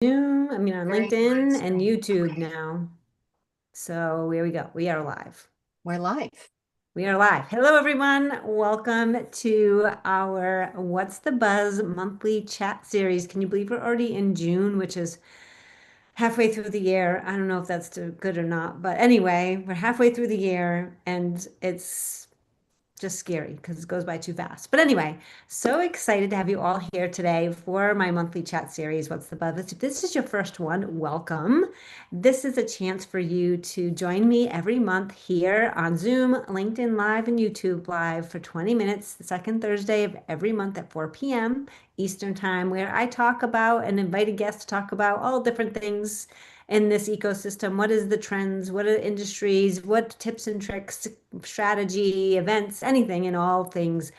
Zoom, on Very LinkedIn nice. and YouTube Okay, now. So here we go. We are live. we're live. We are live. Hello, everyone. Welcome to our What's the Buzz monthly chat series. Can you believe we're already in June, which is halfway through the year? I don't know if that's too good or not, but anyway, we're halfway through the year and it's just scary because it goes by too fast. But anyway, so excited to have you all here today for my monthly chat series. What's the buzz? If this is your first one, welcome. This is a chance for you to join me every month here on Zoom, LinkedIn Live, and YouTube Live for 20 minutes, the second Thursday of every month at 4 p.m. Eastern Time, where I talk about and invite a guest to talk about all different things in this ecosystem. What is the trends? What are the industries? What tips and tricks, strategy, events, anything and all things,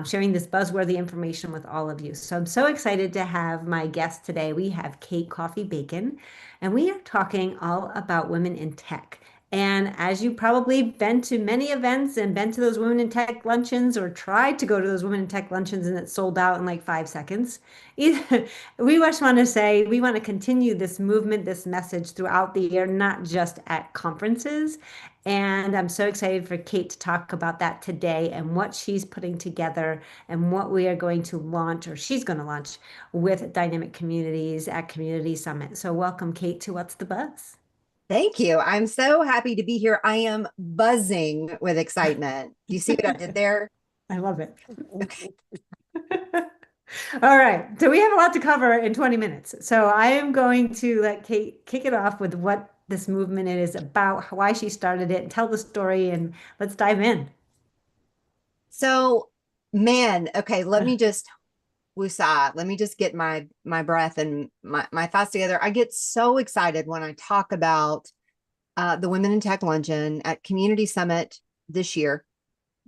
sharing this buzzworthy information with all of you. So I'm so excited to have my guest today. We have Kate Coffey-Bacon, and we are talking all about women in tech. And as you probably been to many events and been to those women in tech luncheons or tried to go to those women in tech luncheons and it sold out in like 5 seconds, either, we just want to say we want to continue this movement, this message throughout the year, not just at conferences. And I'm so excited for Kate to talk about that today and what she's putting together and what we are going to launch, or she's going to launch with Dynamic Communities at Community Summit. So, welcome, Kate, to What's the Buzz? Thank you. I'm so happy to be here. I am buzzing with excitement. Do you see what I did there? I love it. Okay. All right. So we have a lot to cover in 20 minutes. So I am going to let Kate kick it off with what this movement is about, why she started it, and tell the story, and let's dive in. So, man, okay, let me just woosah. Let me just get my breath and my thoughts together. I get so excited when I talk about the Women in Tech Luncheon at Community Summit this year.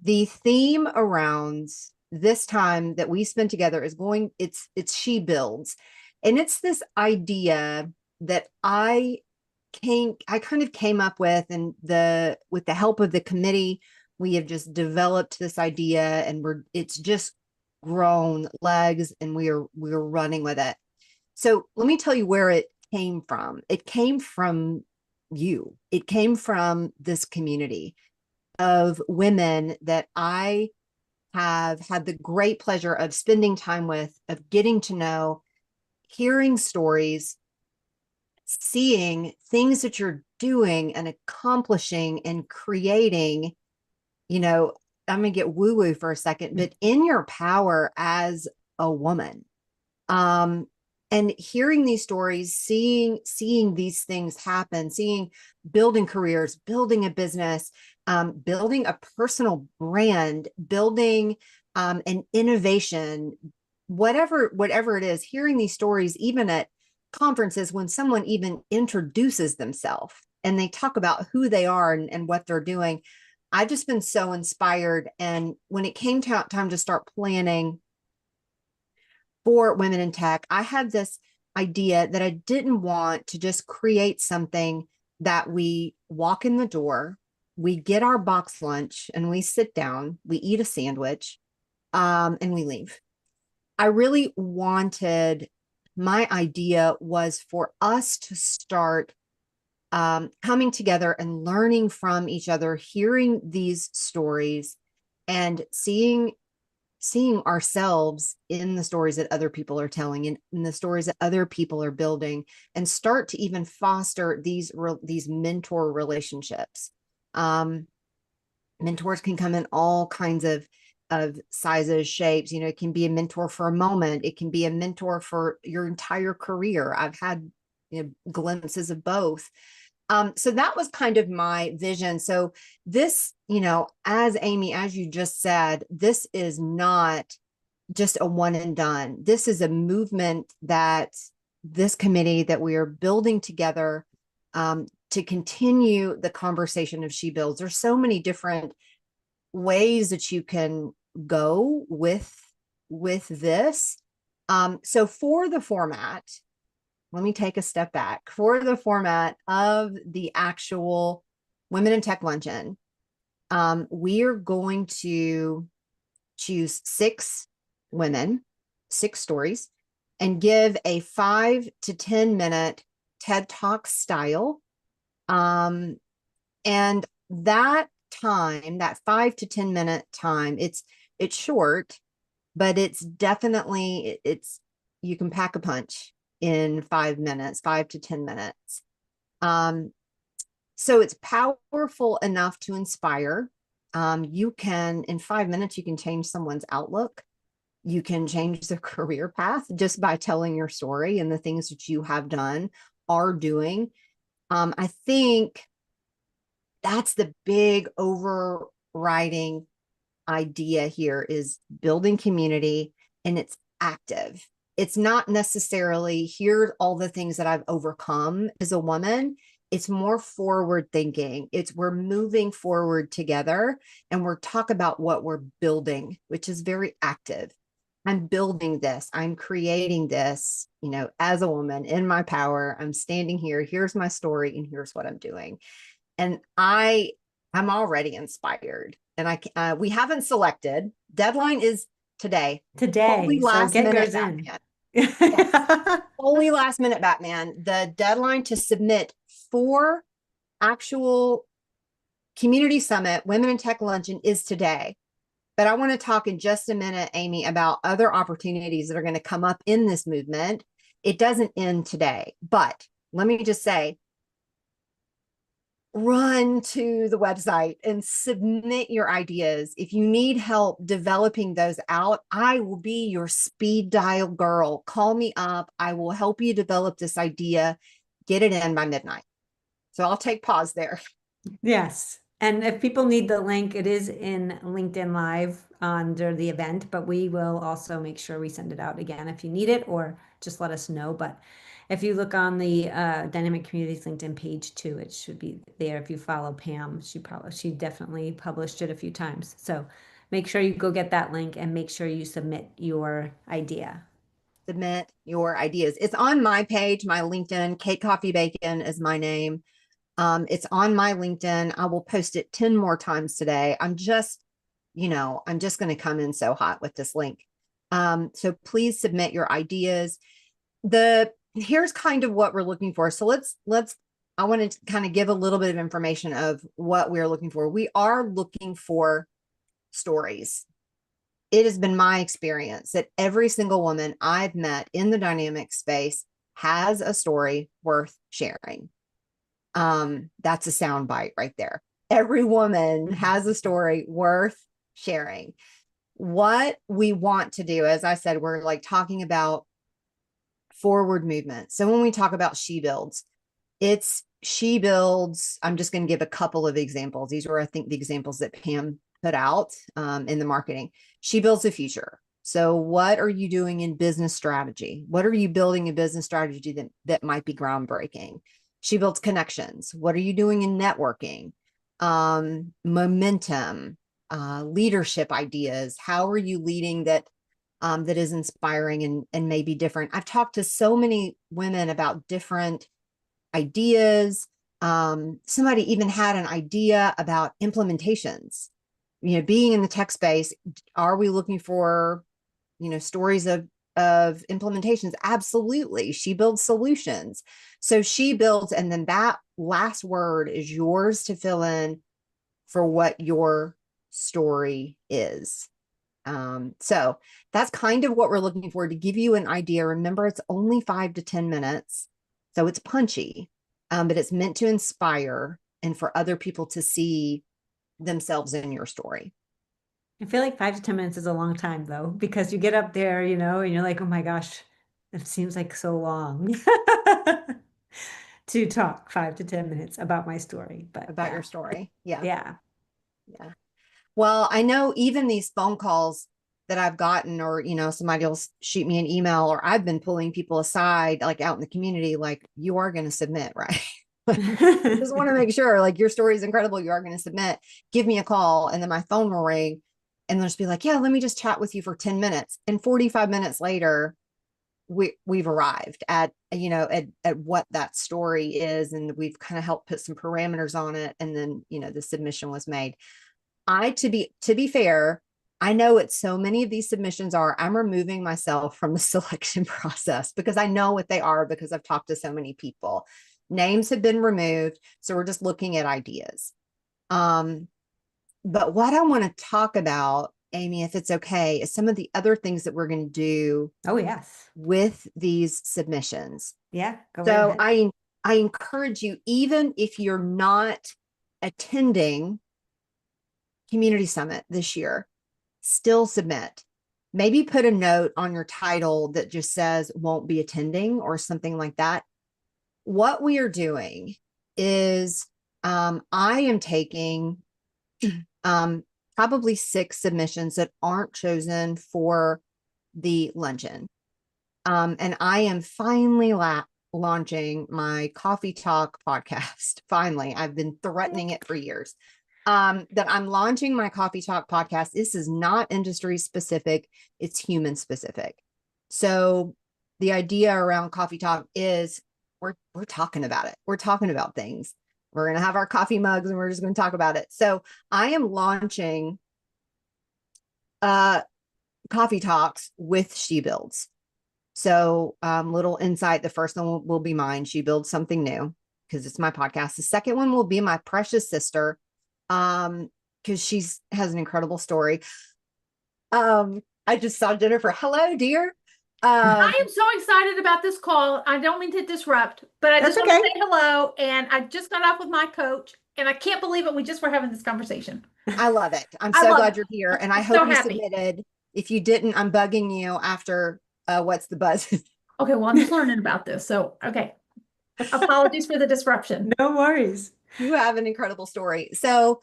The theme around this time that we spend together is going, it's she builds. And it's this idea that I kind of came up with, and with the help of the committee, we have just developed this idea, and it's just grown legs, and we're running with it. So let me tell you where it came from. It came from you. It came from this community of women that I have had the great pleasure of spending time with, of getting to know, hearing stories, seeing things that you're doing and accomplishing and creating. you know, I'm going to get woo woo for a second, but in your power as a woman. Um, and hearing these stories, seeing these things happen, seeing building careers, building a business, building a personal brand, building an innovation, whatever it is, hearing these stories, even at conferences when someone even introduces themselves and they talk about who they are and what they're doing. I've just been so inspired. And when it came time to start planning for women in tech, I had this idea that I didn't want to just create something that we walk in the door, we get our box lunch, and we sit down, we eat a sandwich, and we leave. I really wanted, my idea was for us to start coming together and learning from each other, hearing these stories and seeing ourselves in the stories that other people are telling and in the stories that other people are building, and start to even foster these mentor relationships. um, Mentors can come in all kinds of sizes, shapes. It can be a mentor for a moment, it can be a mentor for your entire career. I've had glimpses of both. So that was kind of my vision. So this, as Amy, as you just said, this is not just a one and done. This is a movement that this committee that we are building together, to continue the conversation of She Builds. There's so many different ways that you can go with this. So for the format, let me take a step back. For the format of the actual Women in Tech Luncheon, we are going to choose 6 women, 6 stories. and give a 5 to 10 minute TED Talk style. And that time, that 5 to 10 minute time, it's short, but it's definitely it's you can pack a punch in 5 minutes, 5 to 10 minutes. Um, so it's powerful enough to inspire. You can, in 5 minutes, you can change someone's outlook. You can change their career path just by telling your story and the things that you have done, are doing. I think that's the big overriding idea here, is building community, and it's active. It's not necessarily here's all the things that I've overcome as a woman. It's more forward thinking. It's we're moving forward together, and we're talk about what we're building, which is very active. I'm building this. I'm creating this, as a woman in my power. I'm standing here. Here's my story, and here's what I'm doing. And I'm already inspired. And we haven't selected. Deadline is today. Today. Holy So last get minute yours in. Batman. Yes. Holy last minute Batman. The deadline to submit for actual community summit, Women in Tech Luncheon, is today. But I want to talk in just a minute, Amy, about other opportunities that are going to come up in this movement. It doesn't end today, but let me just say, run to the website and submit your ideas. If you need help developing those out, I will be your speed dial girl. Call me up. I will help you develop this idea, get it in by midnight. So I'll take pause there. Yes. And if people need the link, it is in LinkedIn Live under the event, but we will also make sure we send it out again if you need it, or just let us know. But if you look on the Dynamic Communities LinkedIn page too, it should be there. If you follow Pam, she definitely published it a few times. So make sure you go get that link and make sure you submit your idea. Submit your ideas. It's on my page, my LinkedIn. Kate Coffey-Bacon is my name. It's on my LinkedIn. I will post it 10 more times today. I'm just going to come in so hot with this link. So please submit your ideas. Here's kind of what we're looking for. So I want to kind of give a little bit of information of what we're looking for. We are looking for stories. It has been my experience that every single woman I've met in the dynamic space has a story worth sharing. That's a soundbite right there. Every woman has a story worth sharing. What we want to do, as I said, we're like talking about forward movement. So when we talk about she builds, I'm just going to give a couple of examples. These were, I think, the examples that Pam put out in the marketing. She builds the future. So what are you doing in business strategy? What are you building in business strategy that might be groundbreaking? She builds connections. What are you doing in networking? Momentum, leadership ideas. How are you leading that is inspiring and maybe different? I've talked to so many women about different ideas. Somebody even had an idea about implementations. Being in the tech space, are we looking for, stories of implementations? Absolutely. She builds solutions. So she builds, and then that last word is yours to fill in for what your story is. So that's kind of what we're looking for, to give you an idea. Remember, it's only 5 to 10 minutes. So it's punchy, but it's meant to inspire and for other people to see themselves in your story. I feel like 5 to 10 minutes is a long time though, because you get up there, and you're like, oh my gosh, it seems like so long to talk 5 to 10 minutes about my story. But About yeah, your story. Yeah. yeah. Yeah. Well, I know even these phone calls that I've gotten, or, somebody will shoot me an email, or I've been pulling people aside, like out in the community, like, you are going to submit, right? I just want to make sure, like, your story is incredible. You are going to submit. Give me a call. And then my phone will ring, and they'll just be like, yeah, let me just chat with you for 10 minutes. And 45 minutes later, we've arrived at, at what that story is. And we've kind of helped put some parameters on it. And then, the submission was made. To be fair, I know what so many of these submissions are. I'm removing myself from the selection process because I know what they are because I've talked to so many people. Names have been removed. So we're just looking at ideas. Um, but what I want to talk about, Amy, if it's okay, is some of the other things that we're going to do Oh, yes. with these submissions. Yeah, go right So ahead. I encourage you, even if you're not attending Community Summit this year, still submit. Maybe put a note on your title that just says won't be attending or something like that. What we are doing is I am taking um, probably 6 submissions that aren't chosen for the luncheon. And I am finally launching my Coffee Talk podcast. Finally, I've been threatening it for years. That I'm launching my Coffee Talk podcast. This is not industry specific, it's human specific. So the idea around Coffee Talk is we're talking about it. We're talking about things. We're going to have our coffee mugs and we're just going to talk about it. So I am launching uh Coffee Talks with She Builds. So, little insight. The first one will be mine. She builds something new because it's my podcast. The second one will be my precious sister, because she's has an incredible story. I just saw Jennifer. Hello, dear. I am so excited about this call. I don't mean to disrupt, but I That's just want to okay. say hello. And I just got off with my coach, and I can't believe it. We just were having this conversation. I love it. I'm I so love glad it. you're here, and I I'm hope so you happy. submitted. If you didn't, I'm bugging you after what's the buzz? Okay, well, I'm just learning about this. So, okay. Apologies for the disruption. No worries. You have an incredible story. So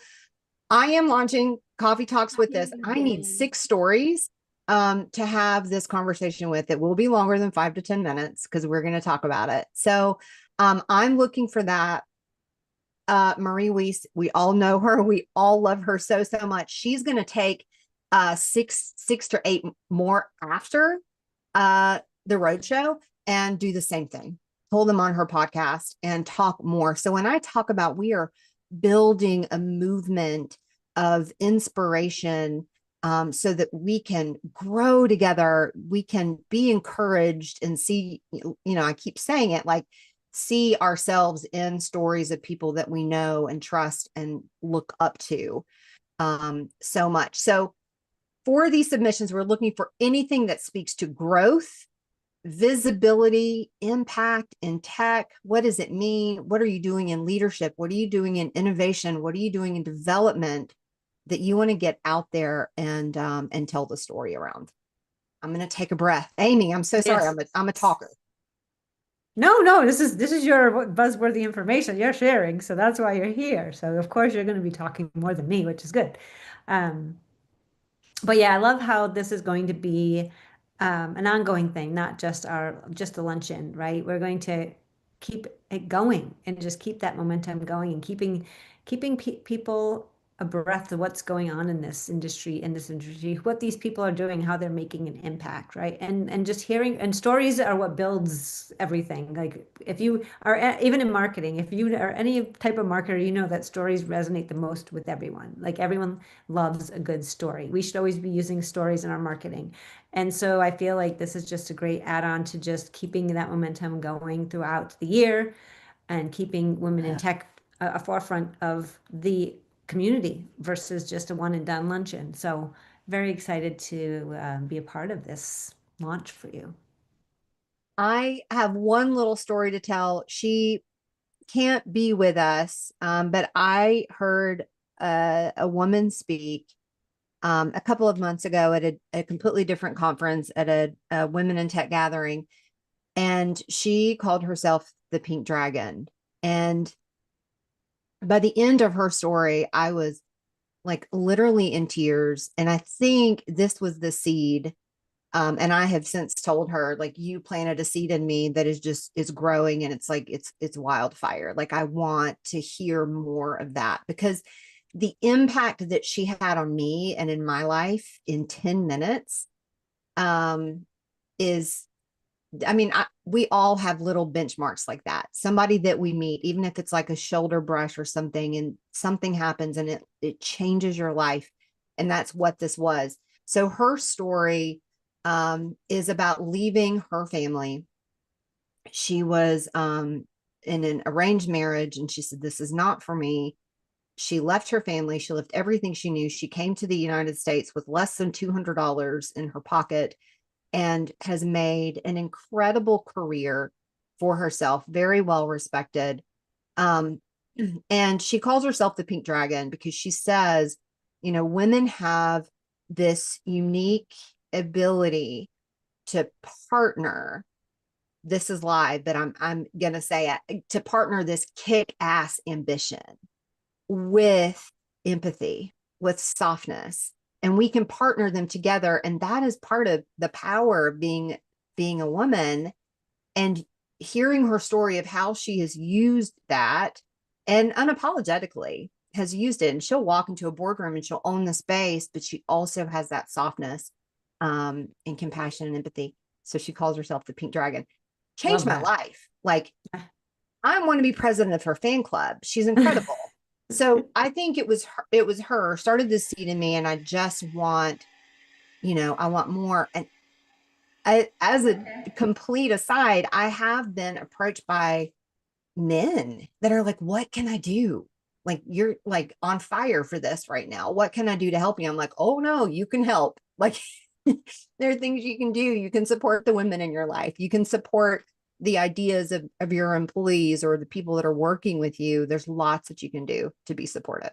I am launching Coffee Talks with this. I need 6 stories to have this conversation with. It will be longer than 5 to 10 minutes because we're going to talk about it. So I'm looking for that. Marie Weiss, we all know her. We all love her so, so much. She's going to take 6 to 8 more after the roadshow and do the same thing. Pull them on her podcast and talk more. So when I talk about we are building a movement of inspiration, so that we can grow together, we can be encouraged and see, I keep saying it, like see ourselves in stories of people that we know and trust and look up to so much. So for these submissions, we're looking for anything that speaks to growth, visibility, impact in tech. What does it mean? What are you doing in leadership? What are you doing in innovation? What are you doing in development that you want to get out there and tell the story around? I'm going to take a breath. Amy, I'm so sorry. Yes. I'm a talker. No, this is your buzzworthy information you're sharing, so that's why you're here. So of course you're going to be talking more than me, which is good. Um, but yeah, I love how this is going to be an ongoing thing, not just a luncheon, right? We're going to keep it going and just keep that momentum going and keeping people abreast of what's going on in this industry, what these people are doing, how they're making an impact, right? And just hearing and stories are what builds everything. Like if you are even in marketing, if you are any type of marketer, you know that stories resonate the most with everyone. Like everyone loves a good story. We should always be using stories in our marketing. And so I feel like this is just a great add-on to just keeping that momentum going throughout the year and keeping women in tech a forefront of the community versus just a one and done luncheon. So very excited to be a part of this launch for you. I have one little story to tell. She can't be with us, but I heard a woman speak a couple of months ago at a completely different conference at a women in tech gathering. And she called herself the Pink Dragon. And by the end of her story, I was like literally in tears. And I think this was the seed. And I have since told her, like, you planted a seed in me that is growing, and it's like it's wildfire. Like I want to hear more of that because the impact that she had on me and in my life in 10 minutes is, I mean, we all have little benchmarks like that. Somebody that we meet, even if it's like a shoulder brush or something, and something happens and it changes your life. And that's what this was. So her story is about leaving her family. She was in an arranged marriage, and she said, "This is not for me." She left her family. She left everything she knew. She came to the United States with less than $200 in her pocket and has made an incredible career for herself, very well respected. Um, and she calls herself the Pink Dragon because she says, women have this unique ability to partner. This is live, but I'm gonna say it, to partner this kick-ass ambition with empathy, with softness, and we can partner them together. And that is part of the power of being a woman. And hearing her story of how she has used that and unapologetically has used it, and she'll walk into a boardroom and she'll own the space, but she also has that softness and compassion and empathy. So she calls herself the Pink Dragon. Changed Love my that. life. Like, I want to be president of her fan club. She's incredible. So I think it was her started this seed in me, and I just want, I want more. And as a complete aside, I have been approached by men that are like, "What can I do? Like, you're like on fire for this right now. What can I do to help you?" I'm like, "Oh no, you can help." Like, there are things you can do. You can support the women in your life. You can support the ideas of your employees or the people that are working with you. There's lots that you can do to be supportive.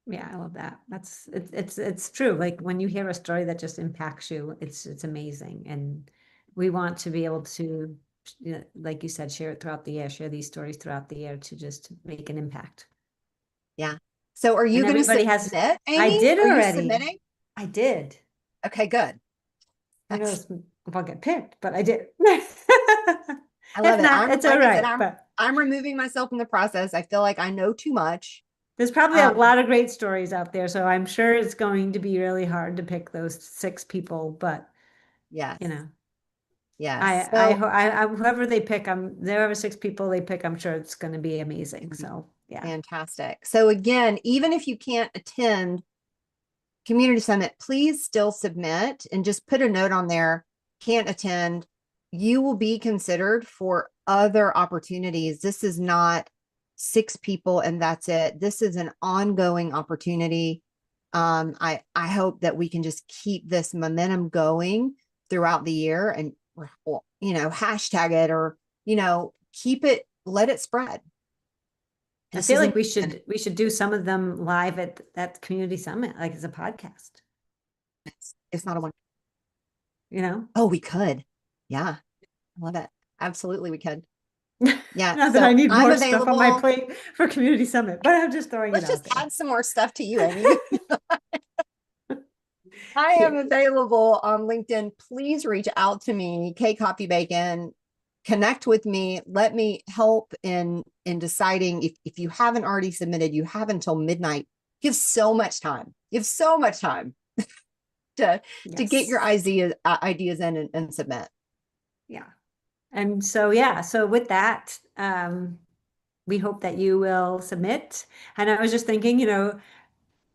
Yeah, I love that. It's true. Like when you hear a story that just impacts you, it's amazing. And we want to be able to, like you said, share it throughout the year, share these stories throughout the year to just make an impact. Yeah. So are you And going to everybody submit, has, I Amy? did Are you already. submitting? I did. Okay, good. Who knows if I'll get picked, but I did. I If love it. not, it's all Like I said, right. But I'm removing myself from the process. I feel like I know too much. there's probably a lot of great stories out there, so I'm sure it's going to be really hard to pick those 6 people. But Yes. I, Yes. I, So whoever they pick, whoever 6 people they pick, I'm sure it's going to be amazing. So yeah, fantastic. So again, even if you can't attend Community Summit, please still submit and just put a note on there. Can't attend. You will be considered for other opportunities. This is not 6 people and that's it. This is an ongoing opportunity. I hope that we can just keep this momentum going throughout the year and, hashtag it or, keep it, let it spread. I This feel is like we should do some of them live at Community Summit, like as a podcast. it's not a one. Oh, we could. Yeah. I love it. Absolutely, we could. Yeah. Not that I So need I'm more stuff on my available. plate for Community Summit, but I'm just throwing it Let's out just there. add some more stuff to you, Amy. I am available on LinkedIn. Please reach out to me, Kate Coffey-Bacon. Connect with me. Let me help in deciding if you haven't already submitted, you have until midnight. You have so much time. You have so much time to get your ideas in and submit. Yeah. And so with that, we hope that you will submit. And I was just thinking,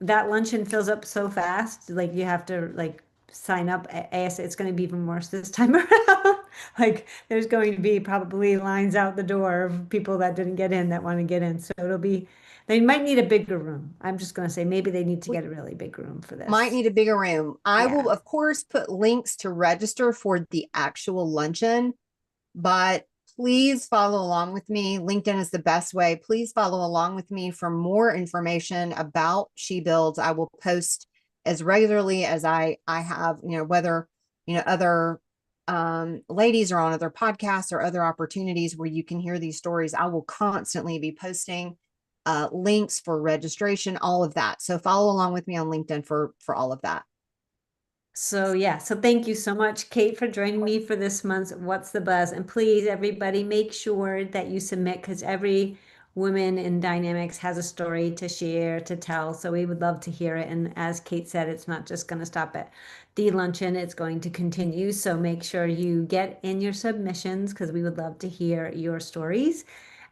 that luncheon fills up so fast. Like you have to like sign up AS. It's going to be even worse this time around. Like there's going to be probably lines out the door of people that didn't get in that want to get in. So they might need a bigger room. I'm just going to say maybe they need to get a really big room for this. Might need a bigger room. I will, of course, put links to register for the actual luncheon, but please follow along with me. LinkedIn is the best way. Please follow along with me for more information about She Builds. I will post as regularly as I have, whether, other ladies are on other podcasts or other opportunities where you can hear these stories. I will constantly be posting links for registration, all of that. So follow along with me on LinkedIn for all of that. So thank you so much, Kate, for joining me for this month's What's the Buzz? And please, everybody, make sure that you submit because every woman in dynamics has a story to share, to tell. So we would love to hear it. And as Kate said, it's not just going to stop at the luncheon, it's going to continue. So make sure you get in your submissions because we would love to hear your stories.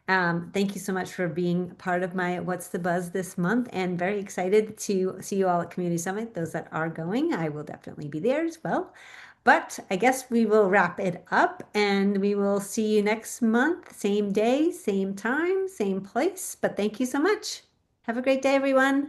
Thank you so much for being part of my What's the Buzz this month, and very excited to see you all at Community Summit. Those that are going, I will definitely be there as well. But I guess we will wrap it up and we will see you next month, same day, same time, same place. But thank you so much. Have a great day, everyone.